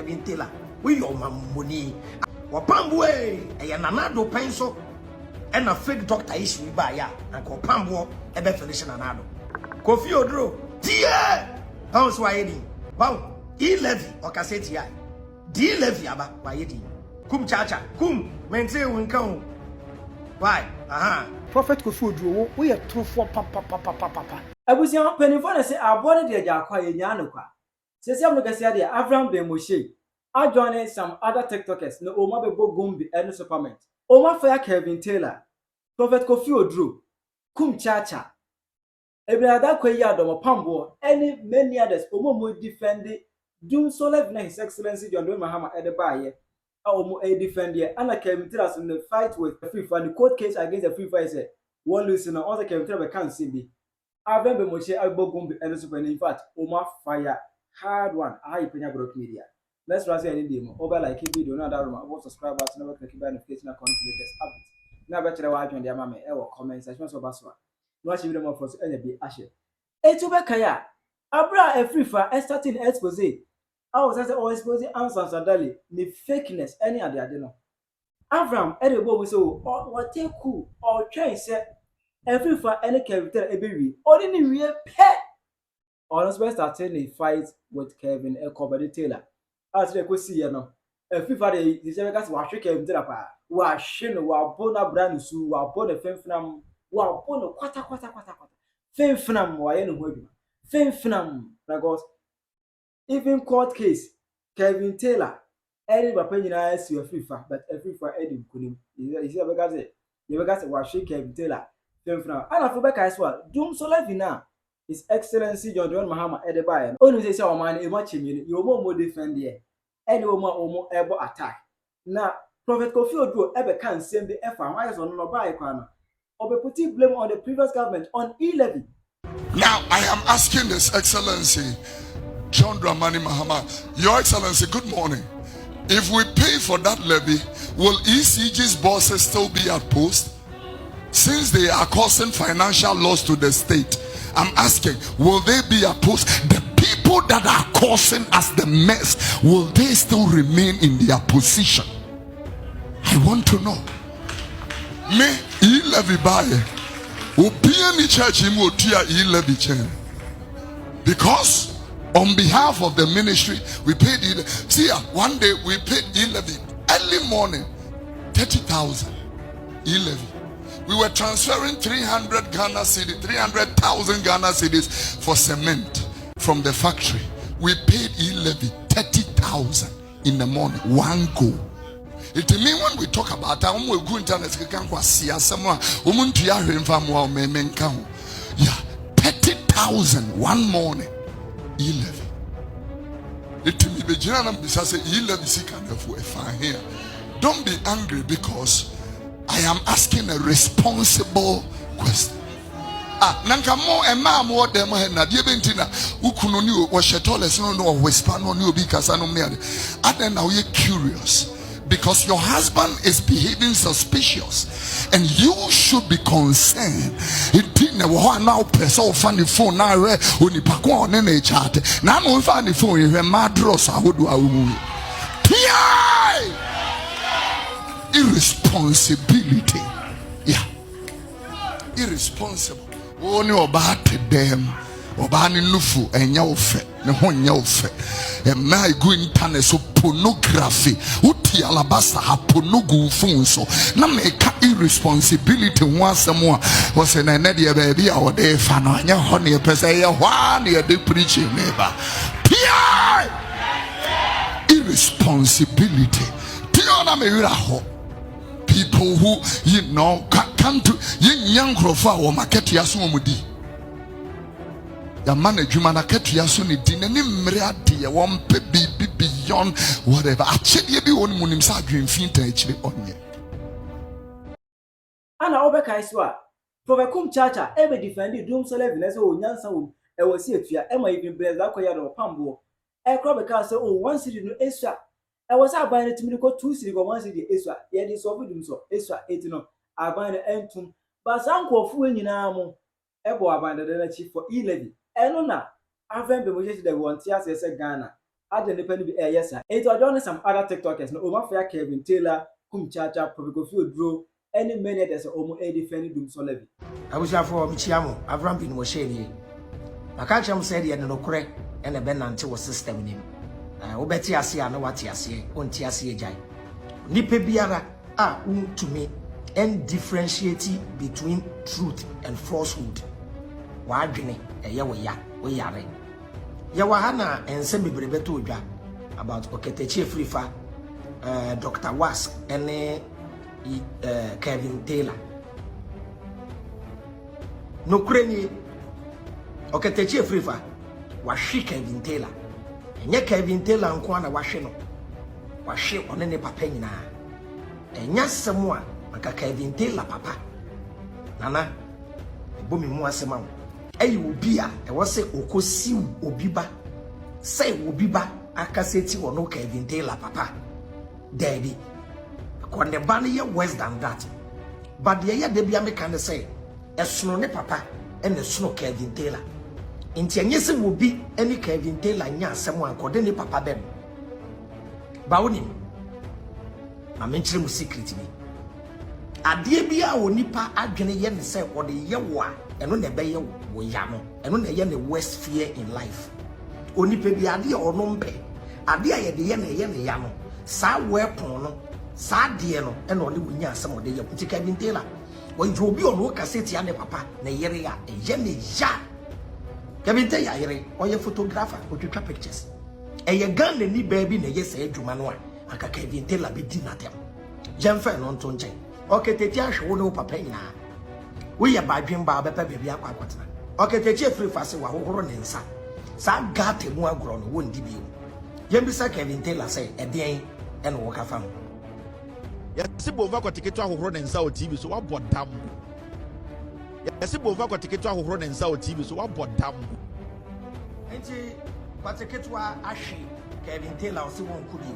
Kevin Taylor. We your money. Opambour Nanado pencil and a fake doctor issue by ya and Opambour ebe Felician Nanado. Kofi Oduro, dear House Wayedi. Wow, Levy or cassette ya. D Levy aba Wayedi. Kumchacha, maintain winkan. Why? Prophet Kofi Oduro, we are true for papa. I was young penny for say I bought the Jakwa Yanukwa. Says I'm looking at the Avraham Ben Moshe. I joined some other TikTokers, no Oma Bebo Gumbi and Superman. Oma Fair Kevin Taylor, Prophet Kofi Oduro, Kumchacha. Every other Kwayadom Opambour, any many others, Omo defend the Dumsor Levy, His Excellency John Mahama at the Baye. Omo a defender, and I Kevin Taylor in the fight with the FIFA, the court case against the FIFA said, one listener, other Kevin Taylor can't see me. Avraham Ben Moshe, I Bogumbi and Superman. In fact, Oma Fire, hard one, I Penyah media. Let's run any demo. Over like a video, another room. About subscribe button, never click the notification icon for latest updates. Now better watch on the mama or comments. I just want to watch video more for any be ashe. Etube kaya. Abra a free for starting expose. I was exposing answers and daily. The fakeness any other adeno. Avraham any boy so what take cool or train set every for any character a baby. Ordinary real pet. Honestly, starting a fight with Kevin Kofi Taylor. As they could see, no. A FIFA, the Americans were shaking them up. Were shin, were bona brand su, were bona femfnam, were bona quata. Femfnam, why any word? Femfnam, because even court case, Kevin Taylor, Eddie Penyah is your FIFA, but a FIFA Eddie couldn't. You see, because you guys were shaking Kevin Taylor, femfnam. And I feel back as well. Dumsor Levy now. His Excellency John Mahama at the Bayan. Only say, oh man, a match you more defend here. Any more able attack. Now, Prophet Kofi Oduro ever can send the F and eyes on no buy corner. Or be putting blame on the previous government on Levy. Now, I am asking His Excellency John Dramani Mahama, Your Excellency, good morning. If we pay for that levy, will ECG's bosses still be at post? Since they are causing financial loss to the state, I'm asking, will they be opposed? The people that are causing us the mess, will they still remain in their position? I want to know. Me, levy buy. Obiani church levy chain. Because on behalf of the ministry, we paid it. See, one day we paid levy early morning, 30,000 levy. We were transferring 300,000 Ghana cedis for cement from the factory. We paid levy 30,000 in the morning, one go. It means when we talk about our own go internet, yeah, 30,000 one morning, levy. It means don't be angry because I am asking a responsible question. Nanka mo ema mo dem na die bentina ukunu ni wo shetoles no whisper no obi kasa no me ade na we curious because your husband is behaving suspicious and you should be concerned. It na wo na person fan the phone na re onipa ko on na chat na no fan the phone you madros ahodo awu. Irresponsibility. Yeah. Irresponsible. Only about them. Obani nufu enya ofe. Ne ho nya ofe. E mai go internet so pornography. Uti alabasta ha pornogu phone so. Na make irresponsibility once more. Was na na dia baby a ode fa no anya ho ne pese ye hwa ne de preaching neighbor. Irresponsibility. Tiona me wira ho. People who come to young grofa or market yasumudi. The management market yasuni din any mreadi one baby beyond whatever. Actually, be one munim sa dream finta actually on ye. Ana obeka iswa. Prophet Kumchacha ebe defended Dumsor Levy na say o nyansa wo e wasi atua e ma even bless that koya do Opambour. E kro beka say o one city no eswa. I was about to make 2 city go 1 city eswa. Ye dis so dum so eswa 8 no. Aban entum. But some kofu nyina mo ebo aban de na chief for levy. Eno na Avraham Ben Moshe de won tia say Ghana. Aja nipa ni bi yes sir. It was joining some other TikTokers no Oma Fair Kevin Taylor, Kumchacha, Kofi Oduro, any many there's a Omo a defending Dumsor Levy. I wish I for Michiamo, Avraham Ben Moshe. I can't am said yet no correct and a ben until system name. Obeti asia no what yasie, on tiasie jai. Nipe biara to me and differentiate between truth and falsehood. Wadwene eyewe ya we yare. Yawahana and semi brebeto dwa about Oketechi Frifa, Dr. Wask and Kevin Taylor. No kreni Oketechi Frifa washi Kevin Taylor. Enye Kevin Taylor nko na washi no. Washi onene papa nyina. Enya semwa aka Kevin Taylor papa. Nana ebomi mu asema. Eyi obi a e wo se okosi obi ba. Say obi ba akaseti ono Kevin Taylor papa. Daddy. Konde ba ne ye worse than that. But the ye de bia me kan say esono ne papa e ne sono Kevin Taylor. Inti enye se obi eni Kevin Taylor nya asem ankode ne papa bem. Ba woni ma menchire mu secret ni. Ade bia onipa adwene ye ne se ode ye wo a eno na be ye wo ya no eno na ye ne worst fear in life. Onipa bi ade ono mpe ade a ye de ye ne ya no sa weapon no sa de no eno ole wonya asem ode ye kuti Kevin Taylor wo jo bi ono kaseti ane papa na yere ya ye ne ya Kevin Taylor yere oye photographer otwitwa pictures eye gan ni baby na ye se adwuma no a aka Kevin Taylor be di natem jemfa no nto nchen oketeti ahwe wo no papa nyina we ya badwen ba bepa bebia kwakwatena oketeti afiri fase wa hohoro ne nsa sa gate mu agro no wondi bi yembisa Kevin Taylor say edien ene wo kafa mo yesi bova kwa tiketu ahohoro ne nsa o TV so wabodam yesi bova kwa tiketu ahohoro ne nsa o TV so wabodam enti kwa tiketu ahwe Kevin Taylor o se won kudi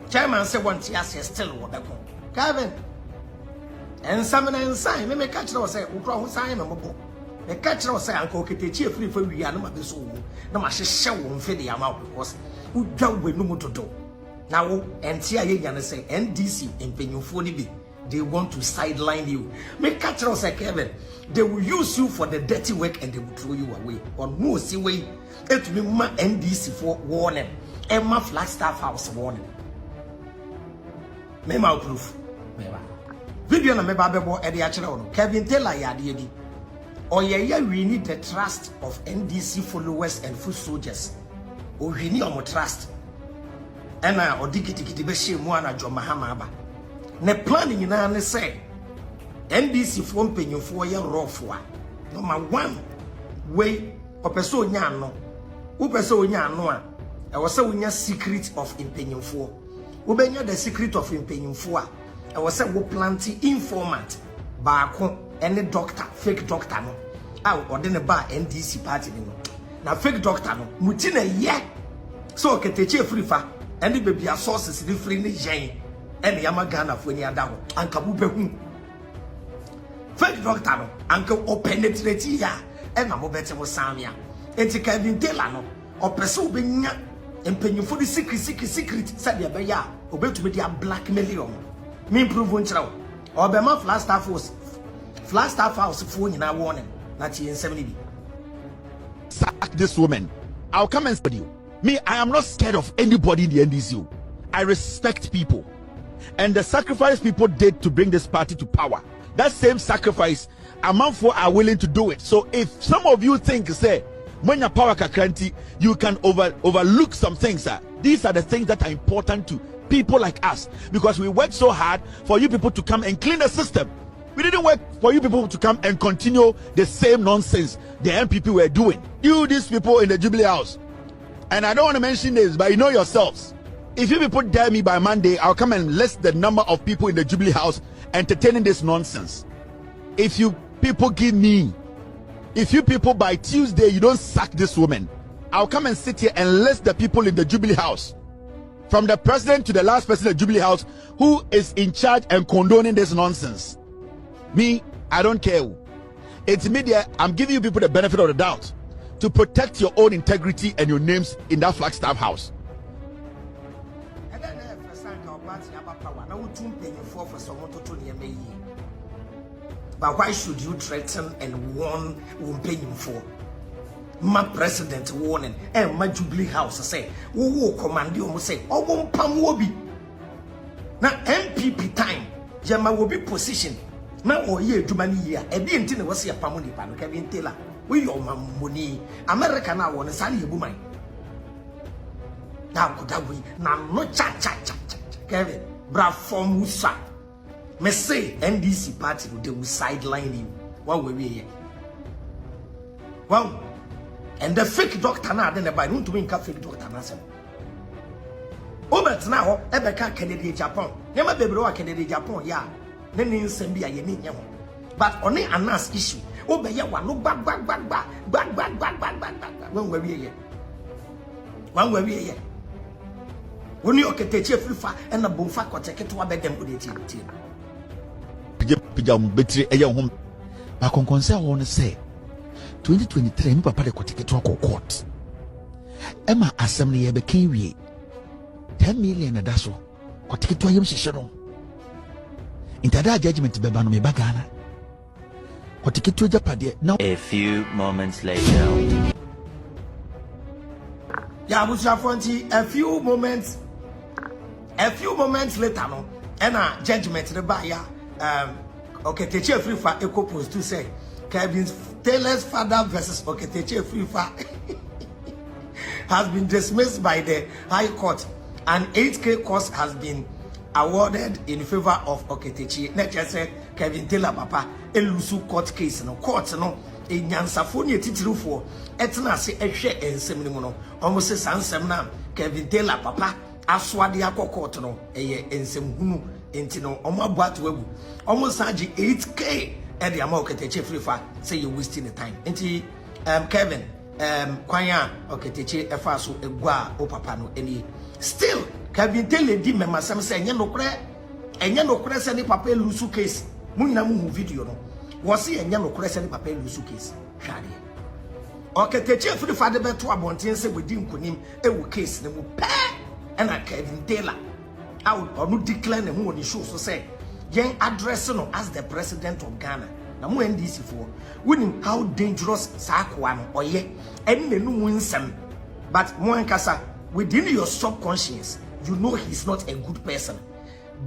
chairman say won ti ase still wo beko Kevin and some and sign me catch no say ukro ho sign me mobo me catch no say anko ketechi afiri fa wi anu ma be so wo na ma hyehyɛ wo mfe de ama because udwa wenu mutodo na wo enti aye nya ne say NDC empenyufo ni bi they want to sideline you me catch no say Kevin they will use you for the dirty work and they will throw you away on no see way etumi ma NDC for warning Emma Flagstaff House warning me ma proof video na meba bebo e de a kire wono Kevin Taylor ya de bi oyeye we need the trust of NDC followers and foot soldiers o we need our trust ena odikitikiti be hye mu ana jo mahama aba ne plan nyina ne say NDC fo mpenyufo ye rofo a number 1 way opeso nya no wo peso nya no a e wo se wonya secret of mpenyufo wo benya the secret of mpenyufo a I was said, we plenty informant, Barco, any doctor, fake doctor, no. I ordain bar NDC party, no. Now, fake doctor, no. Mutina, yeah. So, Ketechi Frifa, and the baby sources, the free Jane, and the Yamagana for any other, and Kabupe. Fake doctor, no. Uncle or penetrate ya, and I'm better with Samia. And to Kevin Taylor, no. Or pursue being and paying for the secret, said the Baya, obey to be their black million. Me prove one chira o be ma Flagstaff house phone na warning na ti 70 bi sack this woman. I'll come and study you. Me, I am not scared of anybody in the NDC. I respect people and the sacrifice people did to bring this party to power. That same sacrifice among for are willing to do it. So if some of you think say when your power kakranti you can overlook some things, these are the things that are important to people like us, because we worked so hard for you people to come and clean the system. We didn't work for you people to come and continue the same nonsense the MPP were doing. You, these people in the Jubilee House, and I don't want to mention names, but you know yourselves. If you people dare me by Monday, I'll come and list the number of people in the Jubilee House entertaining this nonsense. If you people give me, if you people by Tuesday you don't sack this woman, I'll come and sit here and list the people in the Jubilee House, from the president to the last person in the Jubilee House, who is in charge and condoning this nonsense. Me, I don't care. It's media. I'm giving you people the benefit of the doubt. to protect your own integrity and your names in that Flagstaff house. But why should you threaten and warn Wumpayim for? My president warning and my Jubilee House say, who command you say, oh, Opambour. Now MPP time, Jama will be position. Now or ye Jumani year, a being tin was a Pamuni Pan, Kevin Taylor. We your money. America now want a sunny woman. Now could that we now no cha. Kevin, bra from Musa. Me say NDC party they will sideline you. What we here? Well, and the fake doctor now then by no to mean fake doctor na sem. Obet now Ebeka Kennedy Japan. Never baby wa Kennedy Japan ya. Nene nsem bia ye ni nye ho. But on a anas issue. Obeya wa no bag. When we here? When we here? When you okete frifa and a bonfa koteke to abedem odeti. Pijam betri eya hom ba konkonse a won say 2023 mi papa de koteke to court ema asem ne ye be kan wie 10 million na daso koteke to yem hihye no intada judgment be ba no me bagana koteke to japade now. A few moments later, Yeah, Fonti, a few moments later no and a judgment the buyer okay, Teacher Free for Eco Post to say Kevin Taylor's father versus Teacher Free for has been dismissed by the High Court and 8K cost has been awarded in favor of Teacher. Not just say Kevin Taylor Papa Elusu court case no court no a nyansafoni titiru for etna se ehwe ensem ni mu no almost say sansem na Kevin Taylor Papa aswade akọ no eye ensem hunu enti no omo abuato agu almost charge 8K e de ama Oketeche free fa say you wasting the time enti Kevin kwanya Oketeche efa so egua o papa no eni still Kevin Taylor di mema sam say enye nokore say ni papa lusu case munyina mu video no was see enye nokore say ni papa lusu case hwade Oketeche free fa de beto abonten say we di nkonim e wo case ne mu pe and a Kevin Taylor out or no declare the who show so say young address no as the president of Ghana. Now mo NDC for winning how dangerous Sakwan or ye and no winsome. But mo ankasa within your subconscious you know he's not a good person.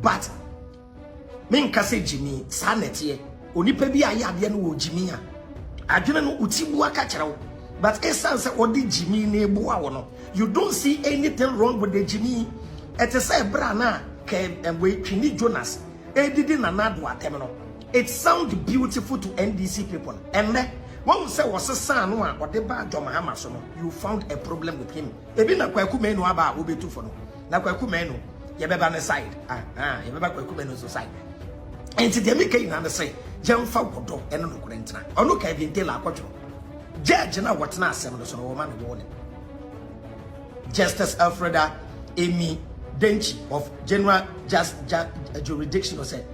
But men kase Jimmy sanity onipa bi ayade no wo Jimmy a adwene no utibu aka kyerɛw. But essence odi Jimmy na ebu awo no you don't see anything wrong with the Jimmy. It is a brana and we Twini Jonas. It sounds beautiful to NDC people. And then one say was a son or the bad John Mahamason. You found a problem with him. Ebi na kwaku menu aba obe tu for no. Na kwaku menu ye beba na side. Ye beba kwaku menu so side. And the make na say jam fa godo eno no kurentna. Ono ka Kevin Taylor akwadwo. Judge na what na asem no so no woman no warning. Justice Alfreda Amy Denchi of General Jurisdiction or say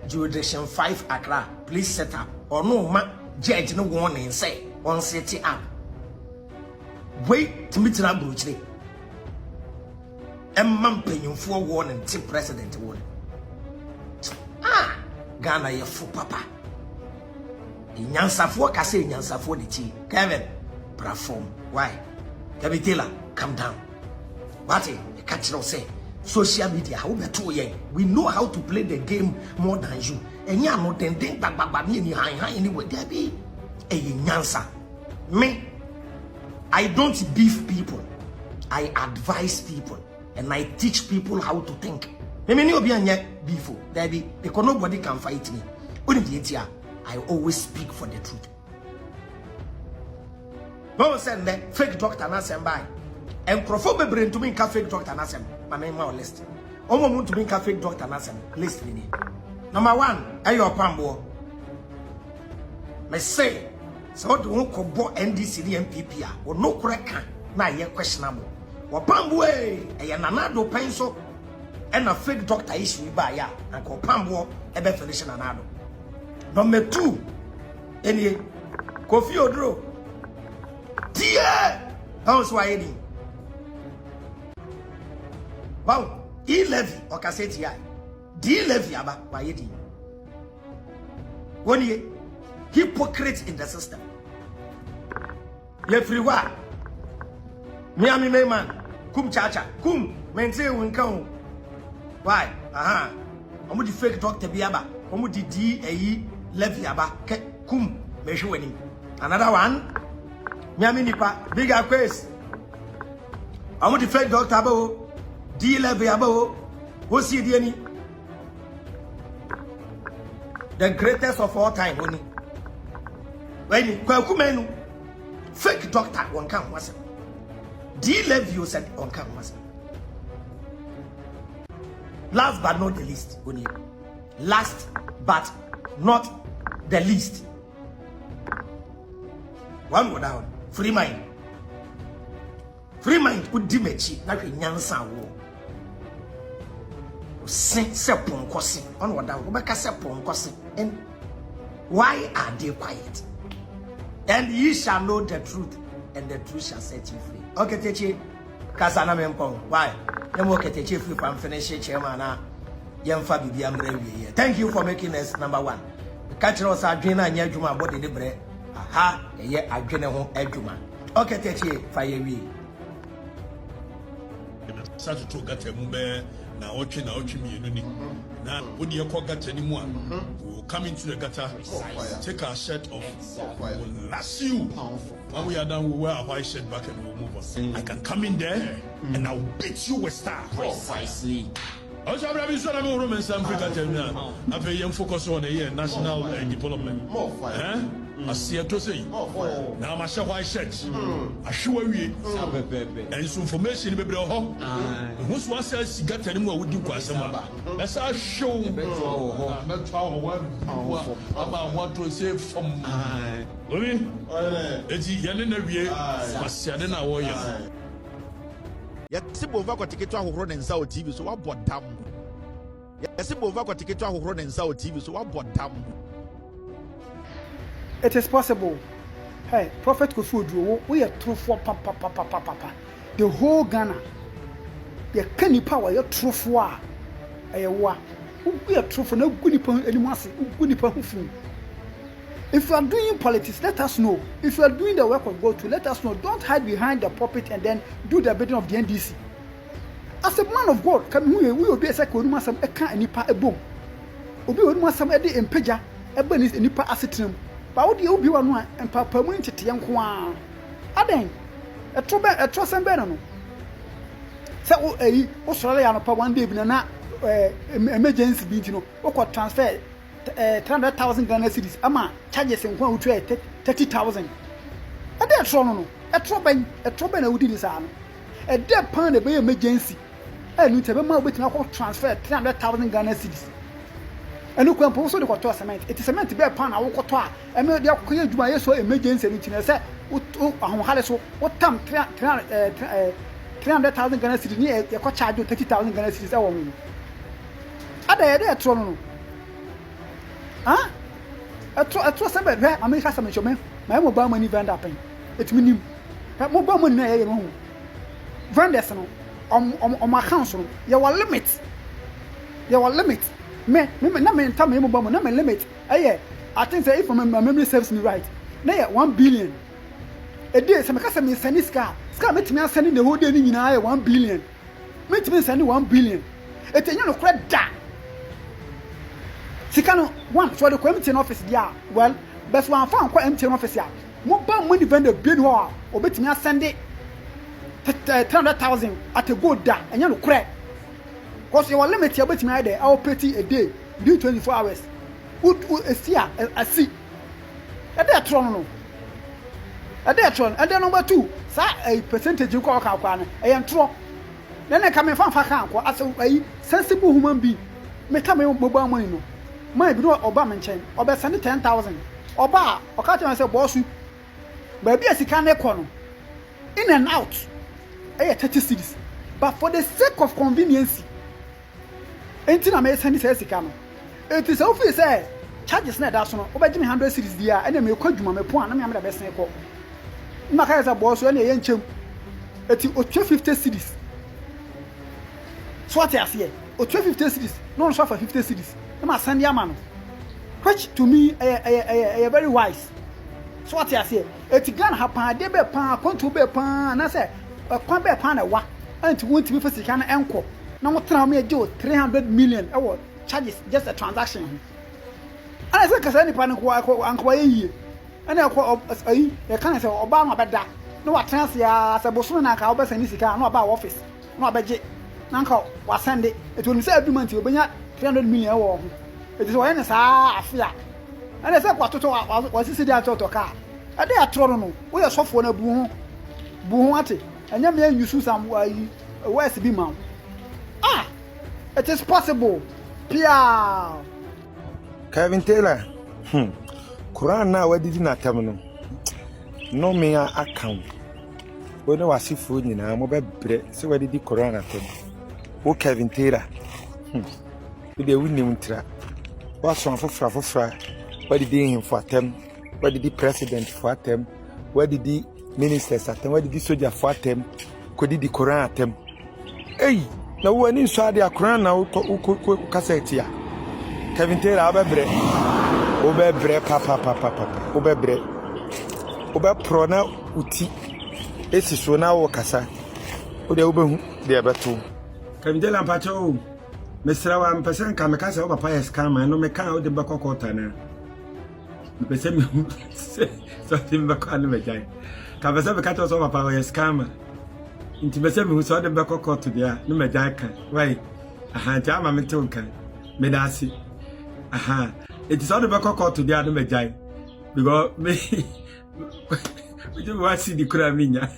Jurisdiction 5 Accra, please set up or no ma judge no warning say on setting up. Wait to meet na bruchly. Man Penyah for warning till president warning. Ghana ye fu papa. Nyansafo ka say nyansafo de chi. Kevin, perform. Why? Kevin Taylor, calm down. What catch no say social media how we know how to play the game more than you and ya no den bag ni high anyway there be a nyansa me I don't beef people, I advise people and I teach people how to think. Me ni obi anya beefo there be because nobody can fight me. I always speak for the truth. No send the fake doctor na send by and crofo be brain to me fake doctor na sem my name my list omo mun to me fake doctor na sem list ni number 1 ayo Opambour me say so do won ko bo NDC the MPP a wo no koreka na ye questionable Opambour e nanado penso and a fake doctor issue ba ya and Opambour e be finish nanado number 2 any Kofi Oduro Dear, how is why? Wow, E Levy or cassette. D Levy aba why? One year, hypocrite in the system. Everywhere. Miami man, Kumchacha, maintain when come. Why? Aha. Omo di fake doctor biaba. Omo di D Levy aba. Measure winning. Another one. Miami nipa bigger quest. Omo di fake doctor aba. D Levy aba. What's the any? The greatest of all time. When Kwakumenu fake doctor one come was. D Levy you said on campus. Last but not the least, last but not the least. One word down. Free mind. Free mind would dimechi. Not in Yansa war. Saint Sepon Cossi. On what down. Rebecca Sepon Cossi. And why are they quiet? And ye shall know the truth, and the truth shall set you free. Okay, Techi, Kasana Mempong. Why? Nemo Ketechi free from finish chairman. Yamfa Bibiam Brevi. Thank you for making us number one. The catcher was Adrena and Yajuma body the bread. Aha, a year Adrena home Edjuma. Okay, Techi, fire we. Such a true Gatembe. Now, watching me, now, when you call Gat anymore, we will come into the gutter, take our shirt off, we will lash you. When we are done, we wear a white shirt back and we'll move on. I can come in there and I'll beat you with star. Precisely. I was having some Roman Africa. I pay young focus on a national development. I see a to say. Now, my white shirt. I show you. And some information be brought home. Who's one says got anymore with you, Quasama. That's our show. About what to say from Louis. It's Yanina, Masiana warrior. Yes, over got ticket to run and South TV, so I bought down. Yes, over got ticket to run and South TV, so I bought down. It is possible. Hey, Prophet Kofi Oduro, we are true for papa. The whole Ghana. The canny power, you're true for. We are true for no good anymore. If you are doing politics, let us know. If you are doing the work of God, to let us know. Don't hide behind the pulpit and then do the bidding of the NDC. As a man of God, come we will be a second master, a can and nipa a boom. Obi would want some eddy and Penyah, a bunny and nipa acetum. But what do you be one and papa went to young Kwan? Aden, a trouble, a trust and banner. So, Australia, one day, banana, emergency beat, you know, or transfer. 300,000 Ghana cedis. Ama charges in one trade 30,000. A dead trono, a trouble, I would do this arm. A dead pound of emergency. And you tell me now transfer 300,000 Ghana cedis. And you can also look at cement. It is cement to be a pound. I walk to I made the create my so emergency. I said, what time 300,000 Ghana cedis near your charge 30,000 Ghana cedis. I dead trono. Huh? I trust somebody. I mean, has some showman. My mobile money vendor pay. It's minimum. But mobile money, vendors on my council. You are limit. You are limit. Me, tell me mobile money, no limit. I think if my memory serves me right. Now 1 billion. A day, some customer send this car. Scar met me sending the whole day in 1 billion. Met me sending 1 billion. It's a young credit that. Sikano one so the committee office there. Well, best one found quite empty office here. Mobile money vendor bid war or bet me send it 300,000 at a good da and you know crack. Cause you are limited your bet me there. I'll pay a day, do 24 hours. Would see a see. A day tron. A day tron. And then number 2, sir, a percentage you call Kakwana. I am true. Then I come in from Fakan as a sensible human being. Make come mobile money no. My be no Obama chain, or send 10,000. Oba, or catch myself, boss you. Baby, as you can econo. In and out. 30 cities. But for the sake of convenience, anything I may send this as it is obvious, charges net that's no, over 100 cities there, and then you call you my point, and I'm the best. Maka za boss so na ye nchem. Eti o 50 cities. So what you say? O 50 cities. No so for 50 cities. Na send ya man. Which to me very wise. So what you say? Eti Ghana happen de be pan, kontu be pan, na say kwan be pan na wa. Anti won't be for sika na enko. Na mo tra me je 300 million charges just a transaction. And I say kasa ni pan ko anko ye. Ana ko ayi e kan say oba ma beda. No wa trans ya say boso na ka obesa ni sika no aba office. No abeje. Na nka wa send it. It will say every month you benya 300 million wo ho. It is why na sa afia. And I say kwa toto wa sisi dia toto ka. Ade atro no wo ye sofo na bu ho ate. Anya me use some where's be man. Ah, it is possible. Pia. Kevin Taylor. Quran na wadi di na tam no. No me account. We no wasi food ni na mo be bre se wadi di Quran na tam. Wo Kevin Taylor. We dey win him tra. Wa so afofra. Wadi di him for atem. Wadi di president for atem. Wadi di ministers atem. Wadi di soldier for atem. Kodi di Quran atem. Hey, na wo ani so ade Quran na wo cassette ya. Kevin Taylor abebre. Obebre papa. Obebre. Obe pro na uti. Esi so na wo kasa. Ode obehu de abeto. Kevin Taylor pacho. Mesra wa mpesa nka meka se wo papa yes kama no meka wo de bakokota na. Mpesa me so timba kwa no mejai. Ka pesa meka to so papa yes kama. Inti bese me so de bakokota dia no mejai kan. Wai. Aha ja ma mete nkan. Medasi. Aha. It is all the bakokota dia no mejai. Because me we just want to see the kuraminya.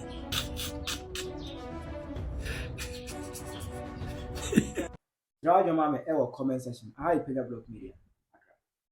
Draw your mama ever comment section. I Penyah Block Media.